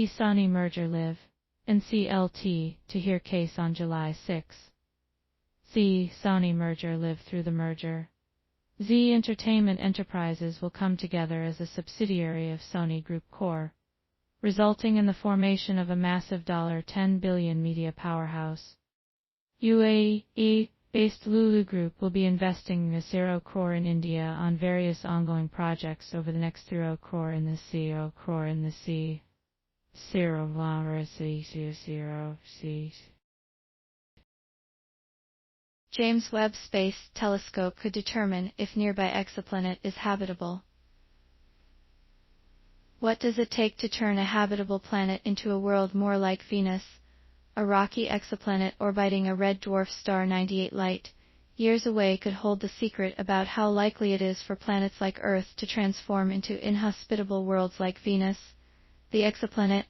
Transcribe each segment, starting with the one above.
The Sony merger live. NCLT to hear case on July 6. C. Sony merger live through the merger. Z Entertainment Enterprises will come together as a subsidiary of Sony Group Corp., resulting in the formation of a massive $10 billion media powerhouse. UAE-based Lulu Group will be investing $0 crore in India on various ongoing projects over the next $0 crore in the $0 crore in the sea. 0 C. James Webb Space Telescope could determine if nearby exoplanet is habitable. What does it take to turn a habitable planet into a world more like Venus, a rocky exoplanet orbiting a red dwarf star 98 light years away could hold the secret about how likely it is for planets like Earth to transform into inhospitable worlds like Venus, the exoplanet?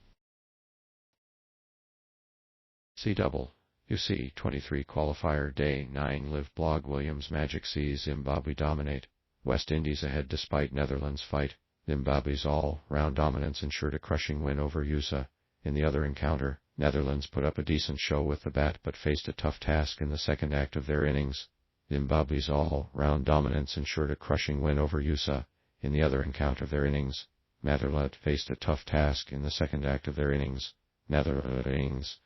CWC 23 Qualifier Day 9 Live Blog Williams Magic sees Zimbabwe dominate. West Indies ahead despite Netherlands fight. Zimbabwe's all-round dominance ensured a crushing win over USA. In the other encounter, Netherlands put up a decent show with the bat but faced a tough task in the second act of their innings. Zimbabwe's all-round dominance ensured a crushing win over USA. In the other encounter of their innings, Netherlands faced a tough task in the second act of their innings. Netherlands.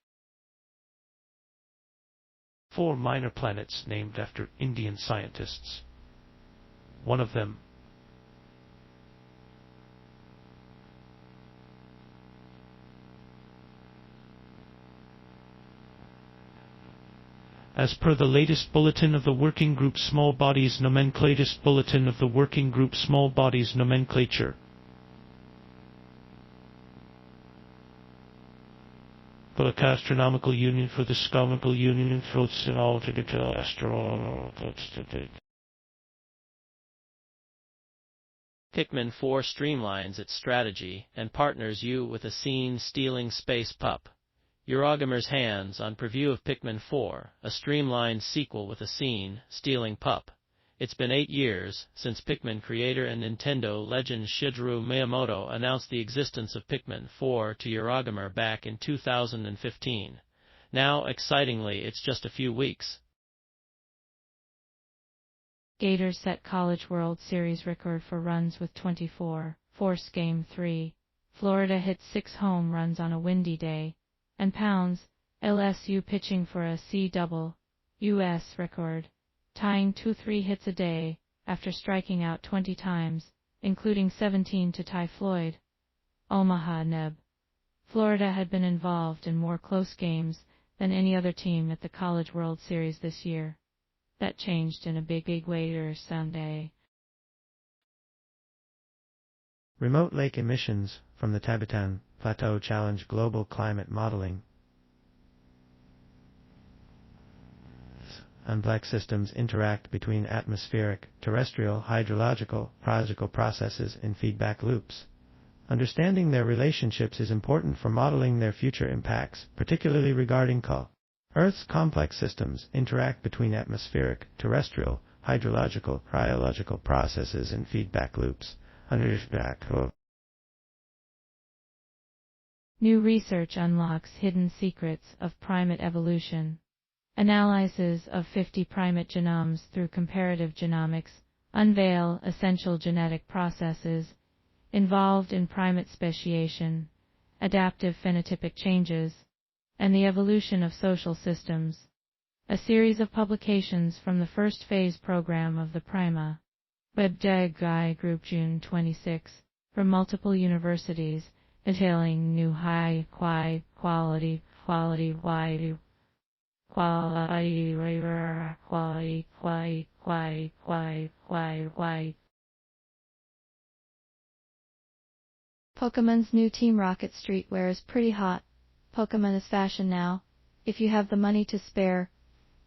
4 minor planets named after Indian scientists. One of them. As per the latest bulletin of the Working Group Small Bodies Nomenclature, bulletin of the Working Group Small Bodies Nomenclature. For the Astronomical Union, for the Astronomical Union, floats in all to the astronomical. Pikmin 4 streamlines its strategy and partners you with a scene-stealing space pup. Eurogamer's hands on preview of Pikmin 4, a streamlined sequel with a scene-stealing pup. It's been 8 years since Pikmin creator and Nintendo legend Shigeru Miyamoto announced the existence of Pikmin 4 to Eurogamer back in 2015. Now, excitingly, it's just a few weeks. Gators set College World Series record for runs with 24, force Game 3. Florida hits 6 home runs on a windy day. And pounds, LSU pitching for a CWS record, tying 2-3 hits a day, after striking out 20 times, including 17 to Ty Floyd. Omaha Neb. Florida had been involved in more close games than any other team at the College World Series this year. That changed in a big way Sunday. Remote lake emissions from the Tabitan Plateau challenge global climate modeling. Complex systems interact between atmospheric, terrestrial, hydrological, processes in feedback loops. Understanding their relationships is important for modeling their future impacts, particularly regarding Earth's complex systems interact between atmospheric, terrestrial, hydrological, cryological processes in feedback loops. New research unlocks hidden secrets of primate evolution. Analyses of 50 primate genomes through comparative genomics unveil essential genetic processes involved in primate speciation, adaptive phenotypic changes, and the evolution of social systems. A series of publications from the first phase program of the Prima Web Guy Group June 26, from multiple universities, detailing new high quality Pokemon's new Team Rocket streetwear is pretty hot. Pokemon is fashion now, if you have the money to spare.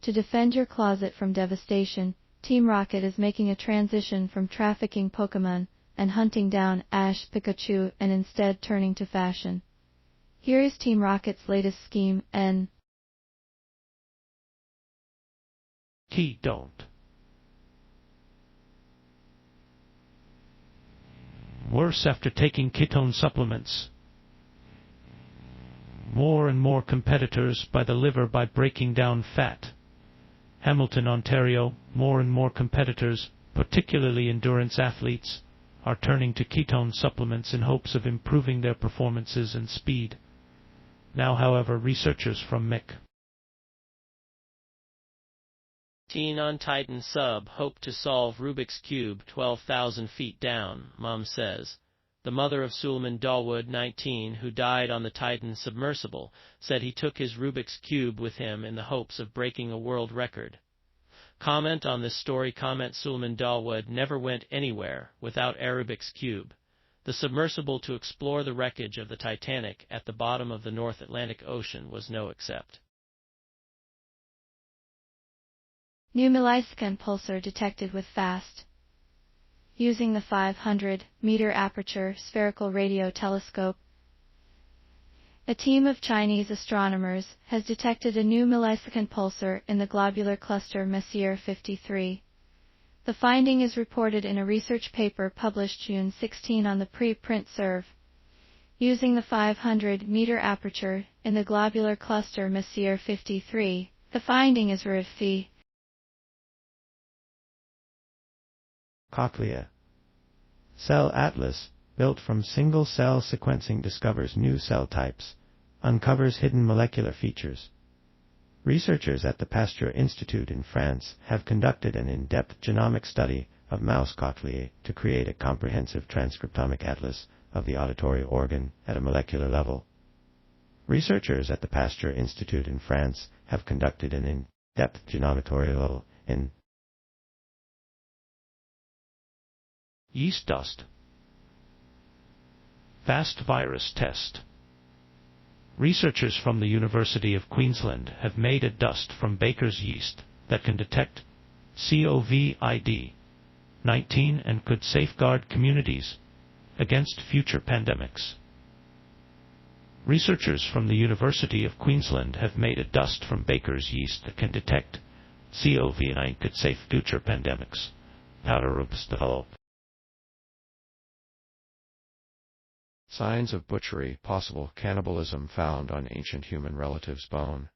To defend your closet from devastation, Team Rocket is making a transition from trafficking Pokemon and hunting down Ash Pikachu and instead turning to fashion. Here is Team Rocket's latest scheme, N. Don't. Worse after taking ketone supplements. more and more competitors by the liver by breaking down fat. Hamilton, Ontario, more and more competitors, particularly endurance athletes, are turning to ketone supplements in hopes of improving their performances and speed. Now, however, researchers from MIC Teen on Titan sub hope to solve Rubik's Cube 12,000 feet down, Mom says. The mother of Suleiman Dawood, 19, who died on the Titan submersible, said he took his Rubik's Cube with him in the hopes of breaking a world record. Comment on this story. Comment: Suleiman Dawood never went anywhere without a Rubik's Cube. The submersible to explore the wreckage of the Titanic at the bottom of the North Atlantic Ocean was no exception. New millisecond pulsar detected with FAST. Using the 500-meter aperture spherical radio telescope, a team of Chinese astronomers has detected a new millisecond pulsar in the globular cluster Messier 53. The finding is reported in a research paper published June 16 on the preprint Serve. Using the 500-meter aperture in the globular cluster Messier 53, the finding is RIFI. Cochlea. Cell Atlas, built from single-cell sequencing, discovers new cell types, uncovers hidden molecular features. Researchers at the Pasteur Institute in France have conducted an in-depth genomic study of mouse cochleae to create a comprehensive transcriptomic atlas of the auditory organ at a molecular level. Researchers at the Pasteur Institute in France have conducted an in-depth genomic in Yeast dust. Fast virus test. Researchers from the University of Queensland have made a dust from baker's yeast that can detect COVID-19 and could safeguard communities against future pandemics. Researchers from the University of Queensland have made a dust from baker's yeast that can detect COVID-19 could save future pandemics. Powder develop. Signs of butchery, possible cannibalism found on ancient human relatives' bone.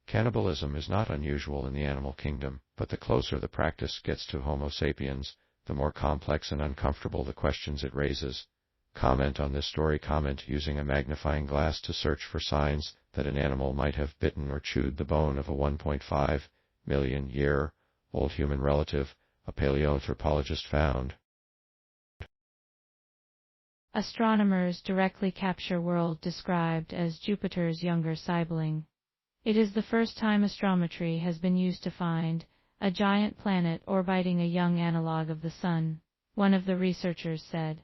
Cannibalism is not unusual in the animal kingdom, but the closer the practice gets to Homo sapiens, the more complex and uncomfortable the questions it raises. Comment on this story. Comment: using a magnifying glass to search for signs that an animal might have bitten or chewed the bone of a 1.5 million year old human relative, a paleoanthropologist found. Astronomers directly capture world described as Jupiter's younger sibling. It is the first time astrometry has been used to find a giant planet orbiting a young analog of the Sun, one of the researchers said.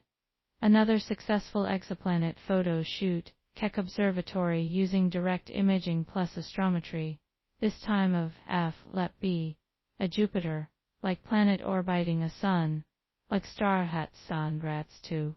Another successful exoplanet photo shoot, Keck Observatory using direct imaging plus astrometry, this time of F-LEP-B, a Jupiter-like planet orbiting a Sun, like Star Hat Sun Rats 2.